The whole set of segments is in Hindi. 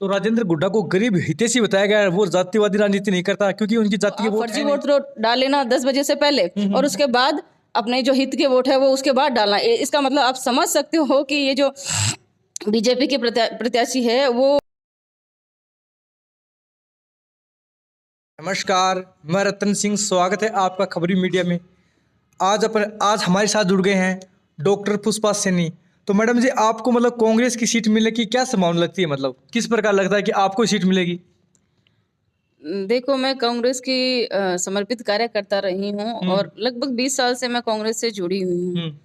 तो राजेंद्र गुड्डा को गरीब हितैषी बताया गया है, वो जातिवादी राजनीति नहीं करता क्योंकि उनकी जाति के आप वोट फर्जी है नहीं। वोट तो डाल लेना 10 बजे से पहले और उसके बाद अपने जो हित के वोट है वो उसके बाद डालना। इसका मतलब आप समझ सकते हो कि ये जो बीजेपी के प्रत्याशी है वो। नमस्कार, मैं रतन सिंह, स्वागत है आपका खबरी मीडिया में। आज हमारे साथ जुड़ गए हैं डॉक्टर पुष्पा सैनी। तो मैडम जी, आपको मतलब कांग्रेस की सीट मिलने की क्या संभावना लगती है? मतलब किस प्रकार लगता है कि आपको सीट मिलेगी? देखो, मैं कांग्रेस की समर्पित कार्यकर्ता रही हूँ और लगभग 20 साल से मैं कांग्रेस से जुड़ी हुई हूँ हम्म।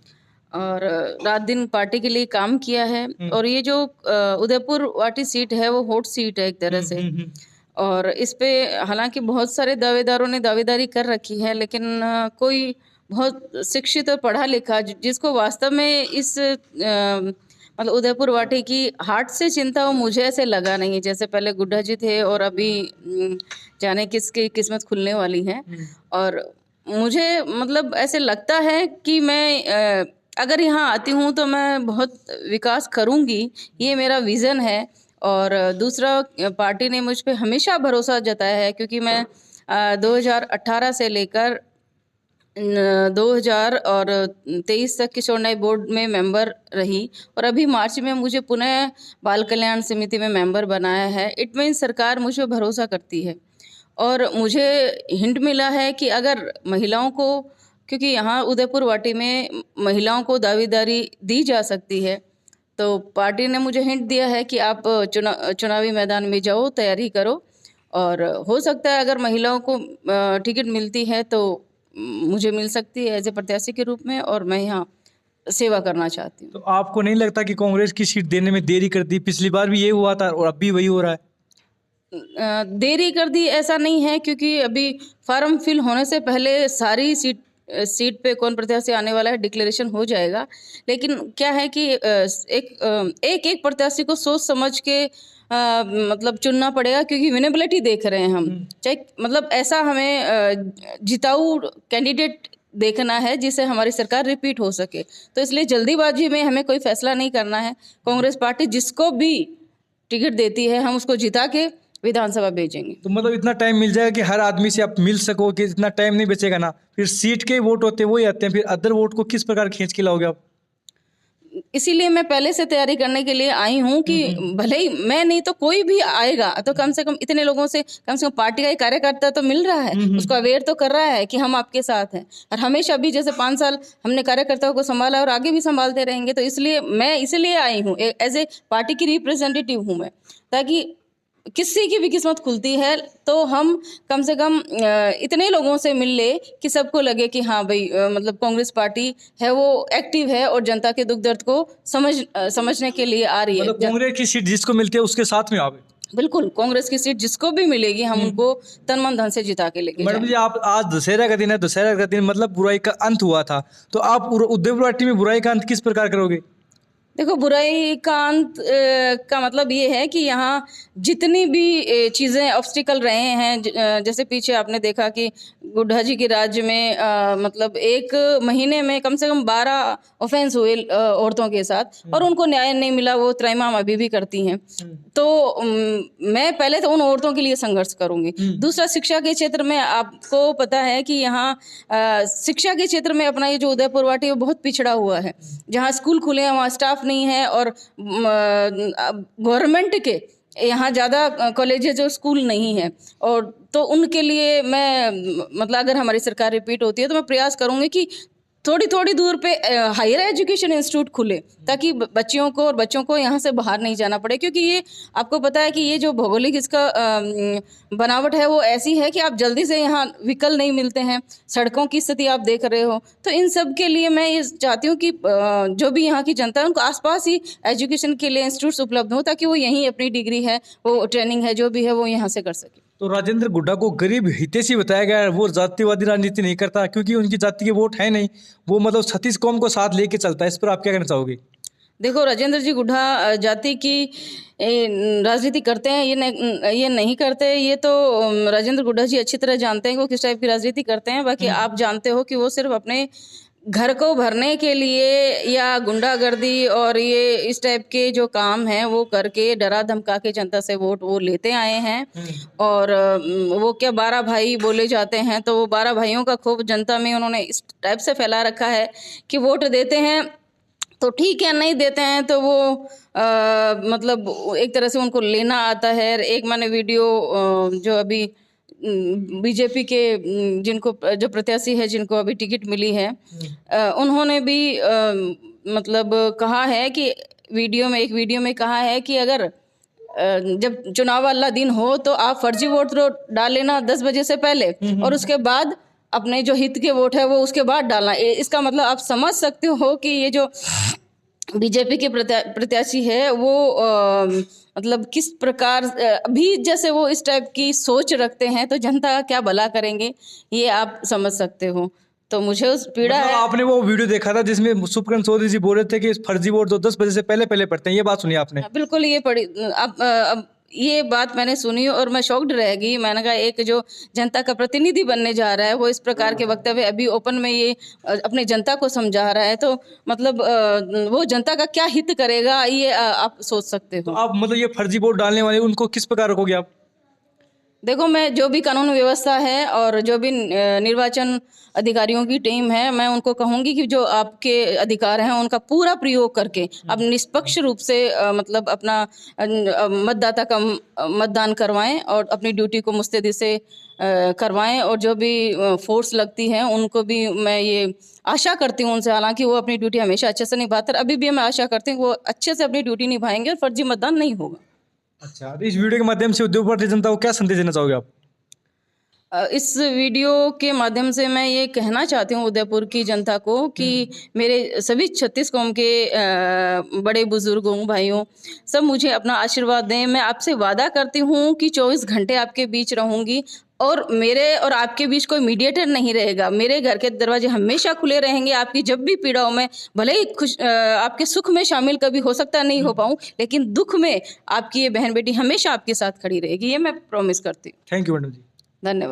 और रात दिन पार्टी के लिए काम किया है। और ये जो उदयपुर वाटी सीट है वो हॉट सीट है एक तरह से। और इस पे हालांकि बहुत सारे दावेदारों ने दावेदारी कर रखी है, लेकिन कोई बहुत शिक्षित और पढ़ा लिखा जिसको वास्तव में इस मतलब उदयपुर वाटी की हार्ट से चिंता हो, मुझे ऐसे लगा नहीं। जैसे पहले गुड्डा जी थे और अभी जाने किसकी किस्मत खुलने वाली है। और मुझे मतलब ऐसे लगता है कि मैं अगर यहाँ आती हूँ तो मैं बहुत विकास करूँगी, ये मेरा विज़न है। और दूसरा, पार्टी ने मुझ पे हमेशा भरोसा जताया है क्योंकि मैं 2018 से लेकर 2023 तक किशोर न्याय बोर्ड में मेंबर रही और अभी मार्च में मुझे पुनः बाल कल्याण समिति में मेंबर बनाया है। इट मीन्स सरकार मुझ पर भरोसा करती है। और मुझे हिंट मिला है कि अगर महिलाओं को, क्योंकि यहाँ उदयपुर वाटी में महिलाओं को दावेदारी दी जा सकती है, तो पार्टी ने मुझे हिंट दिया है कि आप चुनावी मैदान में जाओ, तैयारी करो। और हो सकता है अगर महिलाओं को टिकट मिलती है तो मुझे मिल सकती है एज ए प्रत्याशी के रूप में, और मैं यहाँ सेवा करना चाहती हूँ। तो आपको नहीं लगता कि कांग्रेस की सीट देने में देरी कर दी? पिछली बार भी ये हुआ था और अब भी वही हो रहा है। देरी कर दी ऐसा नहीं है, क्योंकि अभी फार्म फिल होने से पहले सारी सीट पे कौन प्रत्याशी आने वाला है डिक्लेरेशन हो जाएगा। लेकिन क्या है कि एक प्रत्याशी को सोच समझ के मतलब चुनना पड़ेगा, क्योंकि विनेबिलिटी देख रहे हैं हम। चाहे मतलब ऐसा हमें जिताऊ कैंडिडेट देखना है जिससे हमारी सरकार रिपीट हो सके। तो इसलिए जल्दीबाजी में हमें कोई फैसला नहीं करना है। कांग्रेस पार्टी जिसको भी टिकट देती है हम उसको जिता के विधानसभा भेजेंगे। तो मतलब इतना टाइम मिल जाएगा कि हर आदमी से आप मिल सको, कि इतना टाइम नहीं बचेगा ना? फिर सीट के वोट होते हैं वही आते हैं, फिर अदर वोट को किस प्रकार खींच के लाओगे आप? इसीलिए मैं पहले से तैयारी करने के लिए आई हूँ कि भले ही मैं नहीं तो कोई भी आएगा तो कम से कम इतने लोगों से, कम से कम पार्टी का एक कार्यकर्ता तो मिल रहा है, उसको अवेयर तो कर रहा है कि हम आपके साथ हैं। और हमेशा भी जैसे 5 साल हमने कार्यकर्ताओं को संभाला और आगे भी संभालते रहेंगे। तो इसलिए मैं इसलिए आई हूँ, एज ए पार्टी की रिप्रेजेंटेटिव हूँ मैं, ताकि किसी की भी किस्मत खुलती है तो हम कम से कम इतने लोगों से मिल ले कि सबको लगे कि हाँ भाई, मतलब कांग्रेस पार्टी है वो एक्टिव है और जनता के दुख दर्द को समझने के लिए आ रही है। मतलब कांग्रेस की सीट जिसको मिलती है उसके साथ में आप? बिल्कुल, कांग्रेस की सीट जिसको भी मिलेगी हम उनको तन मन धन से जिता के लेके मैडम जी, जाएंगे। आप आज दशहरा का दिन है, दशहरा का दिन मतलब बुराई का अंत हुआ था, तो आप उदयपुर वाटी में बुराई का अंत किस प्रकार करोगे? देखो, बुराई का अंत का मतलब ये है कि यहाँ जितनी भी चीज़ें ऑब्स्टिकल रहे हैं, जैसे पीछे आपने देखा कि गुड्डा जी के राज्य में मतलब एक महीने में कम से कम 12 ऑफेंस हुए औरतों के साथ, और उनको न्याय नहीं मिला, वो त्रैमाम अभी भी करती हैं। तो मैं पहले तो उन औरतों के लिए संघर्ष करूंगी। दूसरा, शिक्षा के क्षेत्र में आपको पता है कि यहाँ शिक्षा के क्षेत्र में अपना ये जो उदयपुर वाटी है वो बहुत पिछड़ा हुआ है। जहाँ स्कूल खुले हैं वहाँ स्टाफ नहीं है, और गवर्नमेंट के यहाँ ज़्यादा कॉलेजेस जो स्कूल नहीं है। और तो उनके लिए मैं मतलब अगर हमारी सरकार रिपीट होती है तो मैं प्रयास करूँगी कि थोड़ी थोड़ी दूर पे हायर एजुकेशन इंस्टीट्यूट खुले, ताकि बच्चियों को और बच्चों को यहाँ से बाहर नहीं जाना पड़े। क्योंकि ये आपको पता है कि ये जो भौगोलिक इसका बनावट है वो ऐसी है कि आप जल्दी से यहाँ व्हीकल नहीं मिलते हैं, सड़कों की स्थिति आप देख रहे हो। तो इन सब के लिए मैं ये चाहती हूँ कि जो भी यहाँ की जनता है उनको आसपास ही एजुकेशन के लिए इंस्टीट्यूट्स उपलब्ध हो, ताकि वो यहीं अपनी डिग्री है, वो ट्रेनिंग है, जो भी है वो यहाँ से कर सके। तो राजेंद्र गुड्डा को गरीब हितैषी बताया गया है, वो जातिवादी राजनीति नहीं करता क्योंकि उनकी जाति के वोट है नहीं, वो मतलब छत्तीस कौम को साथ लेके चलता है। इस पर आप क्या कहना चाहोगे? देखो, राजेंद्र जी गुड्डा जाति की राजनीति करते हैं, ये नहीं करते। ये तो राजेंद्र गुड्डा जी अच्छी तरह जानते हैं कि वो किस टाइप की राजनीति करते हैं। बाकी आप जानते हो कि वो सिर्फ अपने घर को भरने के लिए या गुंडागर्दी और ये इस टाइप के जो काम हैं वो करके डरा धमका के जनता से वोट वो लेते आए हैं। और वो क्या 12 भाई बोले जाते हैं, तो वो 12 भाइयों का खूब जनता में उन्होंने इस टाइप से फैला रखा है कि वोट देते हैं तो ठीक है, नहीं देते हैं तो वो मतलब एक तरह से उनको लेना आता है। एक मैंने वीडियो जो अभी बीजेपी के जिनको जो प्रत्याशी है जिनको अभी टिकट मिली है, उन्होंने भी मतलब कहा है कि एक वीडियो में कहा है कि अगर जब चुनाव वाला दिन हो तो आप फर्जी वोट तो डाल लेना 10 बजे से पहले, और उसके बाद अपने जो हित के वोट है वो उसके बाद डालना। इसका मतलब आप समझ सकते हो कि ये जो बीजेपी के प्रत्याशी है वो मतलब किस प्रकार अभी जैसे वो इस टाइप की सोच रखते हैं तो जनता का क्या भला करेंगे, ये आप समझ सकते हो। तो मुझे उस पीड़ा मतलब है। आपने वो वीडियो देखा था जिसमें सुप्रीम चौधरी जी बोल रहे थे कि फर्जी वोट तो 10 बजे से पहले पहले पड़ते हैं, ये बात सुनी आपने? बिल्कुल, ये पढ़ी। अब ये बात मैंने सुनी और मैं शॉक्ड रह गई। मैंने कहा एक जो जनता का प्रतिनिधि बनने जा रहा है वो इस प्रकार के वक्तव्य अभी ओपन में ये अपने जनता को समझा रहा है, तो मतलब वो जनता का क्या हित करेगा, ये आप सोच सकते हो। तो आप मतलब ये फर्जी वोट डालने वाले उनको किस प्रकार रखोगे आप? देखो, मैं जो भी कानून व्यवस्था है और जो भी निर्वाचन अधिकारियों की टीम है, मैं उनको कहूंगी कि जो आपके अधिकार हैं उनका पूरा प्रयोग करके आप निष्पक्ष रूप से मतलब अपना मतदाता का मतदान करवाएं और अपनी ड्यूटी को मुस्तैदी से करवाएं। और जो भी फोर्स लगती है उनको भी मैं ये आशा करती हूँ उनसे, हालांकि वो अपनी ड्यूटी हमेशा अच्छे से निभाते हैं, अभी भी मैं आशा करती हूँ वो अच्छे से अपनी ड्यूटी निभाएंगे और फर्जी मतदान नहीं होगा। अच्छा, तो इस वीडियो के माध्यम से उद्योगपति जनता को क्या संदेश देना चाहोगे आप? इस वीडियो के माध्यम से मैं ये कहना चाहती हूँ उदयपुर की जनता को कि मेरे सभी 36 कौम के बड़े बुजुर्गों भाइयों सब मुझे अपना आशीर्वाद दें। मैं आपसे वादा करती हूँ कि 24 घंटे आपके बीच रहूँगी और मेरे और आपके बीच कोई मीडिएटर नहीं रहेगा। मेरे घर के दरवाजे हमेशा खुले रहेंगे। आपकी जब भी पीड़ा हो, मैं भले ही आपके सुख में शामिल कभी हो सकता है नहीं हो पाऊँ, लेकिन दुख में आपकी ये बहन बेटी हमेशा आपके साथ खड़ी रहेगी, ये मैं प्रॉमिस करती हूँ। थैंक यू मैडम जी। धन्यवाद।